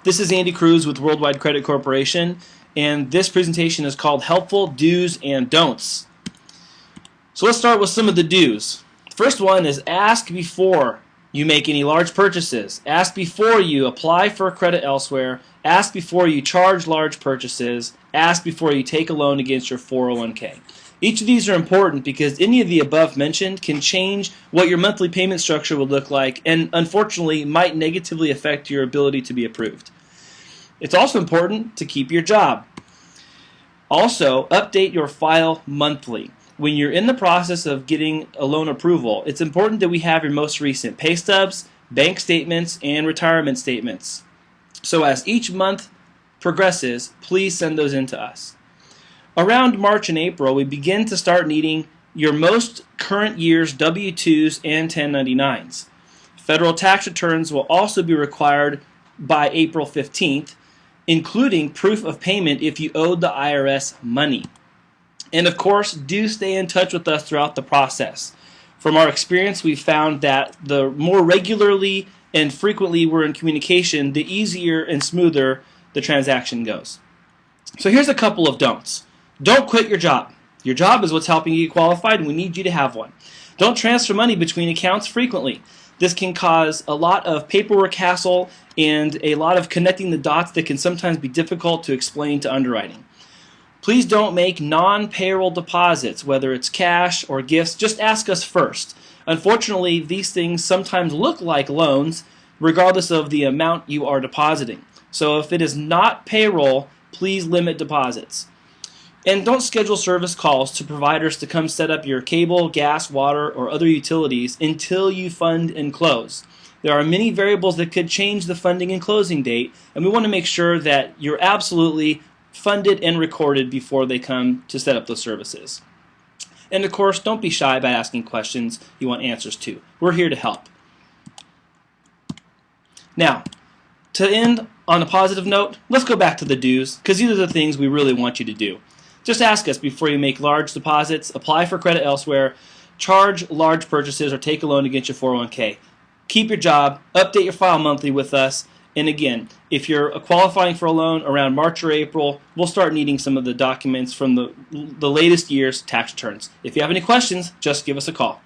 This is Andy Cruz with Worldwide Credit Corporation, and this presentation is called Helpful Do's and Don'ts. So let's start with some of the do's. First one is ask before you make any large purchases. Ask before you apply for credit elsewhere. Ask before you charge large purchases. Ask before you take a loan against your 401k. Each of these are important because any of the above mentioned can change what your monthly payment structure will look like and unfortunately might negatively affect your ability to be approved. It's also important to keep your job. Also, update your file monthly. When you're in the process of getting a loan approval, it's important that we have your most recent pay stubs, bank statements, and retirement statements. So as each month progresses, please send those in to us. Around March and April, we begin to start needing your most current year's W-2s and 1099s. Federal tax returns will also be required by April 15th, including proof of payment if you owed the IRS money. And of course, do stay in touch with us throughout the process. From our experience, we've found that the more regularly and frequently we're in communication, the easier and smoother the transaction goes. So here's a couple of don'ts. Don't quit your job. Your job is what's helping you get qualified, and we need you to have one. Don't transfer money between accounts frequently. This can cause a lot of paperwork hassle and a lot of connecting the dots that can sometimes be difficult to explain to underwriting. Please don't make non-payroll deposits, whether it's cash or gifts. Just ask us first. Unfortunately, these things sometimes look like loans regardless of the amount you are depositing. So if it is not payroll, please limit deposits. And don't schedule service calls to providers to come set up your cable, gas, water, or other utilities until you fund and close. There are many variables that could change the funding and closing date, and we want to make sure that you're absolutely funded and recorded before they come to set up those services. And of course, don't be shy about asking questions you want answers to. We're here to help. Now, to end on a positive note, let's go back to the do's, because these are the things we really want you to do. Just ask us before you make large deposits, apply for credit elsewhere, charge large purchases, or take a loan against your 401k. Keep your job, update your file monthly with us, and again, if you're qualifying for a loan around March or April, we'll start needing some of the documents from the latest year's tax returns. If you have any questions, just give us a call.